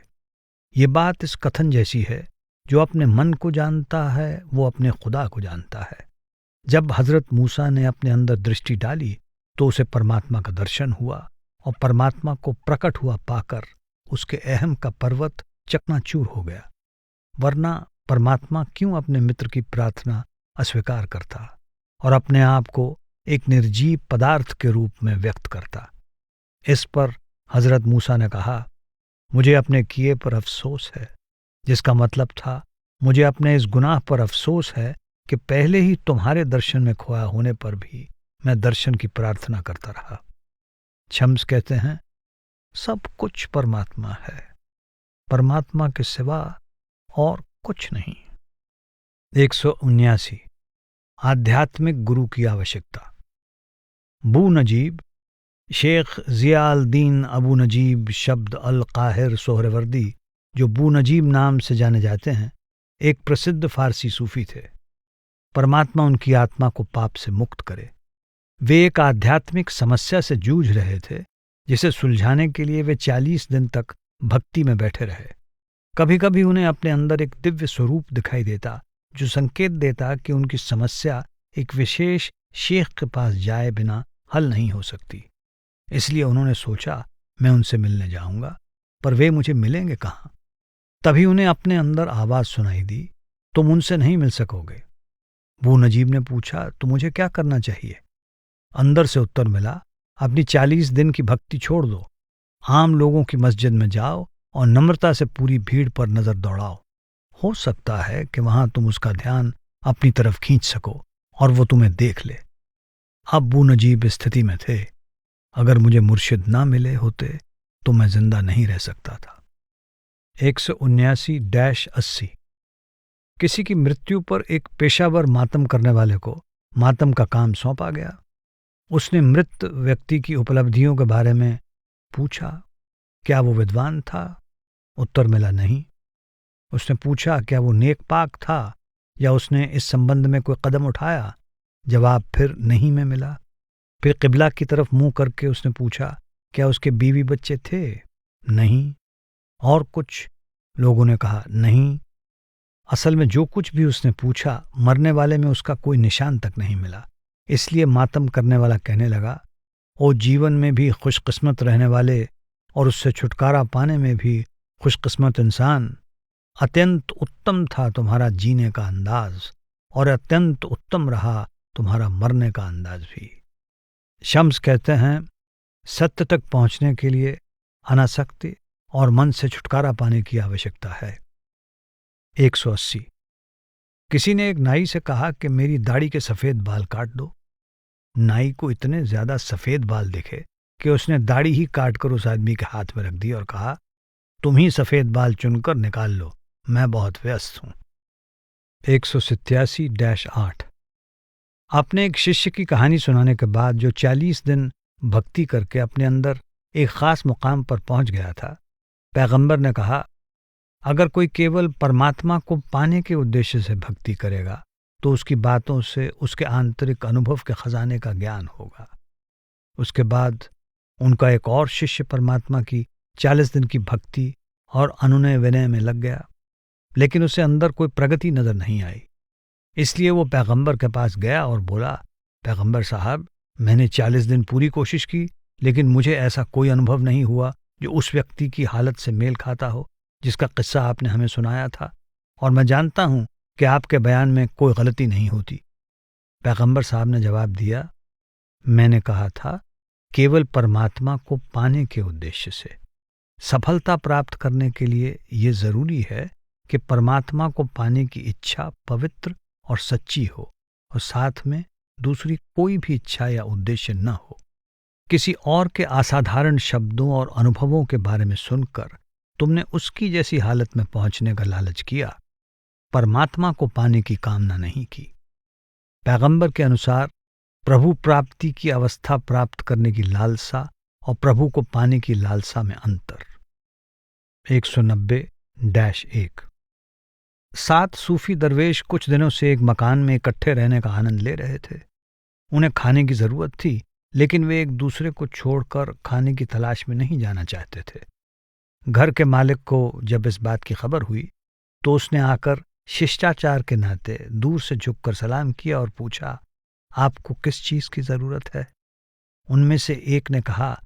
ये बात इस कथन जैसी है, जो अपने मन को जानता है वो अपने खुदा को जानता है। जब हजरत मूसा ने अपने अंदर दृष्टि डाली तो उसे परमात्मा का दर्शन हुआ और परमात्मा को प्रकट हुआ पाकर उसके अहम का पर्वत चकनाचूर हो गया। वरना परमात्मा क्यों अपने मित्र की प्रार्थना अस्वीकार करता और अपने आप को एक निर्जीव पदार्थ के रूप में व्यक्त करता? इस पर हजरत मूसा ने कहा, मुझे अपने किए पर अफसोस है, जिसका मतलब था, मुझे अपने इस गुनाह पर अफसोस है कि पहले ही तुम्हारे दर्शन में खोया होने पर भी मैं दर्शन की प्रार्थना करता रहा। शम्स कहते हैं, सब कुछ परमात्मा है, परमात्मा के सिवा और कुछ नहीं। 179 आध्यात्मिक गुरु की आवश्यकता। बू नजीब, शेख ज़ियाउद्दीन अबू नजीब शब्द अल काहिर सोहरवर्दी, जो बू नजीब नाम से जाने जाते हैं, एक प्रसिद्ध फारसी सूफी थे। परमात्मा उनकी आत्मा को पाप से मुक्त करे। वे एक आध्यात्मिक समस्या से जूझ रहे थे, जिसे सुलझाने के लिए वे 40 दिन तक भक्ति में बैठे रहे। कभी कभी उन्हें अपने अंदर एक दिव्य स्वरूप दिखाई देता, जो संकेत देता कि उनकी समस्या एक विशेष शेख के पास जाए बिना हल नहीं हो सकती। इसलिए उन्होंने सोचा, मैं उनसे मिलने जाऊंगा, पर वे मुझे मिलेंगे कहाँ? तभी उन्हें अपने अंदर आवाज सुनाई दी, तुम उनसे नहीं मिल सकोगे। बू नजीब ने पूछा, तो मुझे क्या करना चाहिए? अंदर से उत्तर मिला, अपनी 40 दिन की भक्ति छोड़ दो, आम लोगों की मस्जिद में जाओ और नम्रता से पूरी भीड़ पर नजर दौड़ाओ। हो सकता है कि वहां तुम उसका ध्यान अपनी तरफ खींच सको और वो तुम्हें देख ले। अब बू नजीब स्थिति में थे, अगर मुझे मुर्शिद ना मिले होते तो मैं जिंदा नहीं रह सकता था। 179-80 किसी की मृत्यु पर एक पेशावर मातम करने वाले को मातम का काम सौंपा गया। उसने मृत व्यक्ति की उपलब्धियों के बारे में पूछा, क्या वो विद्वान था? उत्तर मिला, नहीं। उसने पूछा, क्या वो नेक पाक था या उसने इस संबंध में कोई कदम उठाया? जवाब फिर नहीं में मिला। फिर किबला की तरफ मुंह करके उसने पूछा, क्या उसके बीवी बच्चे थे? नहीं। और कुछ? लोगों ने कहा, नहीं। असल में जो कुछ भी उसने पूछा, मरने वाले में उसका कोई निशान तक नहीं मिला। इसलिए मातम करने वाला कहने लगा, ओ जीवन में भी खुशकिस्मत रहने वाले और उससे छुटकारा पाने में भी खुशकिस्मत इंसान। अत्यंत उत्तम था तुम्हारा जीने का अंदाज, और अत्यंत उत्तम रहा तुम्हारा मरने का अंदाज भी। शम्स कहते हैं, सत्य तक पहुंचने के लिए अनासक्ति और मन से छुटकारा पाने की आवश्यकता है। 180। किसी ने एक नाई से कहा कि मेरी दाढ़ी के सफ़ेद बाल काट दो। नाई को इतने ज़्यादा सफ़ेद बाल दिखे कि उसने दाढ़ी ही काट कर उस आदमी के हाथ में रख दी और कहा, तुम ही सफ़ेद बाल चुनकर निकाल लो, मैं बहुत व्यस्त हूं। 187-8। आपने एक शिष्य की कहानी सुनाने के बाद जो 40 दिन भक्ति करके अपने अंदर एक ख़ास मुकाम पर पहुंच गया था, पैगंबर ने कहा, अगर कोई केवल परमात्मा को पाने के उद्देश्य से भक्ति करेगा तो उसकी बातों से उसके आंतरिक अनुभव के खजाने का ज्ञान होगा। उसके बाद उनका एक और शिष्य परमात्मा की 40 दिन की भक्ति और अनुनय विनय में लग गया, लेकिन उसे अंदर कोई प्रगति नजर नहीं आई। इसलिए वो पैगंबर के पास गया और बोला, पैगंबर साहब, मैंने 40 दिन पूरी कोशिश की, लेकिन मुझे ऐसा कोई अनुभव नहीं हुआ जो उस व्यक्ति की हालत से मेल खाता हो जिसका किस्सा आपने हमें सुनाया था, और मैं जानता हूं कि आपके बयान में कोई गलती नहीं होती। पैगंबर साहब ने जवाब दिया, मैंने कहा था केवल परमात्मा को पाने के उद्देश्य से। सफलता प्राप्त करने के लिए ये जरूरी है कि परमात्मा को पाने की इच्छा पवित्र और सच्ची हो, और साथ में दूसरी कोई भी इच्छा या उद्देश्य न हो। किसी और के असाधारण शब्दों और अनुभवों के बारे में सुनकर तुमने उसकी जैसी हालत में पहुंचने का लालच किया, परमात्मा को पाने की कामना नहीं की। पैगंबर के अनुसार प्रभु प्राप्ति की अवस्था प्राप्त करने की लालसा और प्रभु को पाने की लालसा में अंतर। 190-1। 7 सूफी दरवेश कुछ दिनों से एक मकान में इकट्ठे रहने का आनंद ले रहे थे। उन्हें खाने की जरूरत थी, लेकिन वे एक दूसरे को छोड़कर खाने की तलाश में नहीं जाना चाहते थे। घर के मालिक को जब इस बात की खबर हुई तो उसने आकर शिष्टाचार के नाते दूर से झुककर सलाम किया और पूछा, आपको किस चीज की जरूरत है? उनमें से एक ने कहा,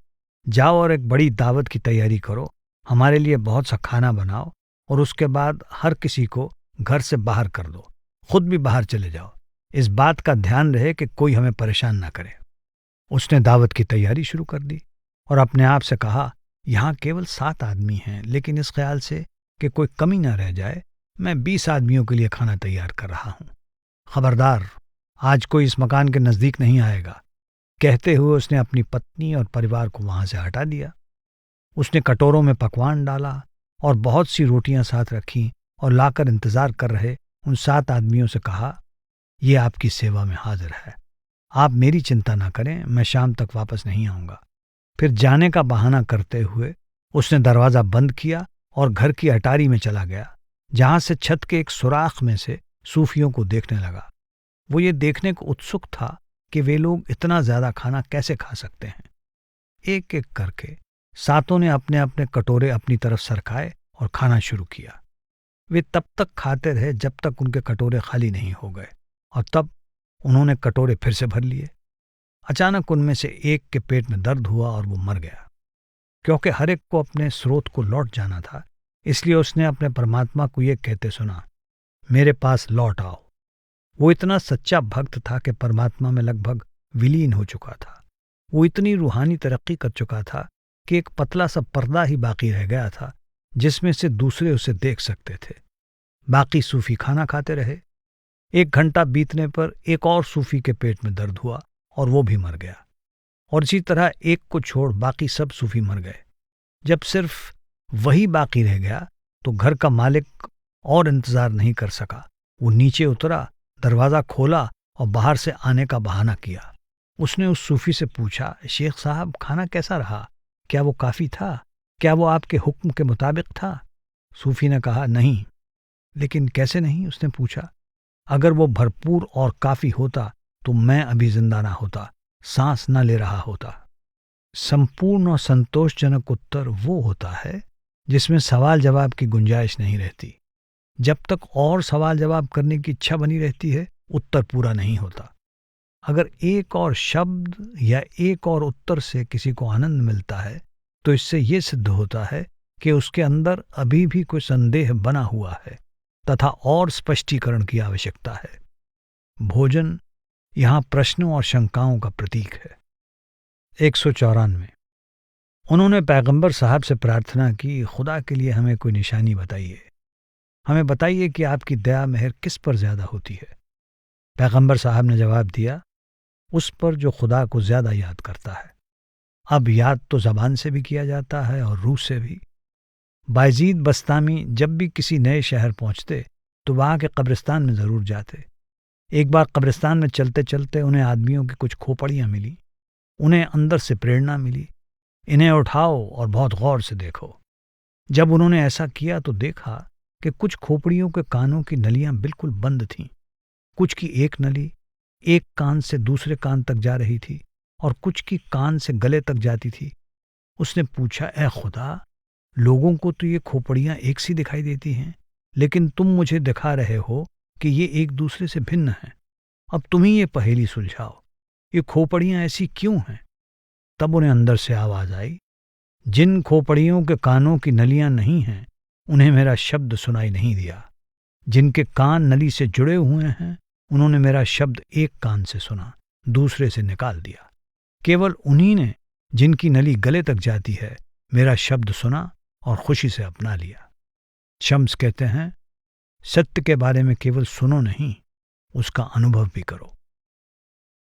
जाओ और एक बड़ी दावत की तैयारी करो, हमारे लिए बहुत सा खाना बनाओ और उसके बाद हर किसी को घर से बाहर कर दो, खुद भी बाहर चले जाओ, इस बात का ध्यान रहे कि कोई हमें परेशान ना करे। उसने दावत की तैयारी शुरू कर दी और अपने आप से कहा, यहाँ केवल 7 आदमी हैं, लेकिन इस ख्याल से कि कोई कमी ना रह जाए मैं 20 आदमियों के लिए खाना तैयार कर रहा हूँ। खबरदार, आज कोई इस मकान के नजदीक नहीं आएगा। कहते हुए उसने अपनी पत्नी और परिवार को वहां से हटा दिया। उसने कटोरों में पकवान डाला और बहुत सी रोटियां साथ रखीं और लाकर इंतजार कर रहे उन 7 आदमियों से कहा, ये आपकी सेवा में हाजिर है, आप मेरी चिंता ना करें, मैं शाम तक वापस नहीं आऊंगा। फिर जाने का बहाना करते हुए उसने दरवाजा बंद किया और घर की अटारी में चला गया, जहां से छत के एक सुराख में से सूफियों को देखने लगा। वो ये देखने को उत्सुक था कि वे लोग इतना ज्यादा खाना कैसे खा सकते हैं। एक एक करके 7 ने अपने अपने कटोरे अपनी तरफ सरकाए और खाना शुरू किया। वे तब तक खाते रहे जब तक उनके कटोरे खाली नहीं हो गए, और तब उन्होंने कटोरे फिर से भर लिए। अचानक उनमें से एक के पेट में दर्द हुआ और वो मर गया। क्योंकि हर एक को अपने स्रोत को लौट जाना था, इसलिए उसने अपने परमात्मा को ये कहते सुना, मेरे पास लौट आओ। वो इतना सच्चा भक्त था कि परमात्मा में लगभग विलीन हो चुका था। वो इतनी रूहानी तरक्की कर चुका था कि एक पतला सा पर्दा ही बाकी रह गया था जिसमें से दूसरे उसे देख सकते थे। बाकी सूफी खाना खाते रहे। 1 घंटा बीतने पर एक और सूफी के पेट में दर्द हुआ और वो भी मर गया, और इसी तरह एक को छोड़ बाकी सब सूफी मर गए। जब सिर्फ वही बाकी रह गया तो घर का मालिक और इंतजार नहीं कर सका। वो नीचे उतरा, दरवाजा खोला और बाहर से आने का बहाना किया। उसने उस सूफी से पूछा, शेख साहब, खाना कैसा रहा? क्या वो काफी था? क्या वो आपके हुक्म के मुताबिक था? सूफी ने कहा, नहीं। लेकिन कैसे नहीं? उसने पूछा। अगर वो भरपूर और काफी होता तो मैं अभी जिंदा ना होता, सांस न ले रहा होता। संपूर्ण और संतोषजनक उत्तर वो होता है जिसमें सवाल जवाब की गुंजाइश नहीं रहती। जब तक और सवाल जवाब करने की इच्छा बनी रहती है, उत्तर पूरा नहीं होता। अगर एक और शब्द या एक और उत्तर से किसी को आनंद मिलता है तो इससे ये सिद्ध होता है कि उसके अंदर अभी भी कोई संदेह बना हुआ है तथा और स्पष्टीकरण की आवश्यकता है। भोजन यहाँ प्रश्नों और शंकाओं का प्रतीक है। 194। उन्होंने पैगंबर साहब से प्रार्थना की, खुदा के लिए हमें कोई निशानी बताइए, हमें बताइए कि आपकी दया मेहर किस पर ज्यादा होती है। पैगंबर साहब ने जवाब दिया, उस पर जो खुदा को ज्यादा याद करता है। अब याद तो जबान से भी किया जाता है और रूह से भी। बायजीद बस्तामी जब भी किसी नए शहर पहुंचते तो वहां के कब्रिस्तान में जरूर जाते। एक बार कब्रिस्तान में चलते चलते उन्हें आदमियों की कुछ खोपड़ियां मिली। उन्हें अंदर से प्रेरणा मिली, इन्हें उठाओ और बहुत गौर से देखो। जब उन्होंने ऐसा किया तो देखा कि कुछ खोपड़ियों के कानों की नलियां बिल्कुल बंद थीं। कुछ की एक नली एक कान से दूसरे कान तक जा रही थी और कुछ की कान से गले तक जाती थी। उसने पूछा, ए खुदा, लोगों को तो ये खोपड़ियां एक सी दिखाई देती हैं, लेकिन तुम मुझे दिखा रहे हो कि ये एक दूसरे से भिन्न हैं। अब तुम ही ये पहेली सुलझाओ, ये खोपड़ियां ऐसी क्यों हैं? तब उन्हें अंदर से आवाज आई, जिन खोपड़ियों के कानों की नलियां नहीं हैं उन्हें मेरा शब्द सुनाई नहीं दिया। जिनके कान नली से जुड़े हुए हैं उन्होंने मेरा शब्द एक कान से सुना, दूसरे से निकाल दिया। केवल उन्हीं ने, जिनकी नली गले तक जाती है, मेरा शब्द सुना और खुशी से अपना लिया। शम्स कहते हैं, सत्य के बारे में केवल सुनो नहीं, उसका अनुभव भी करो।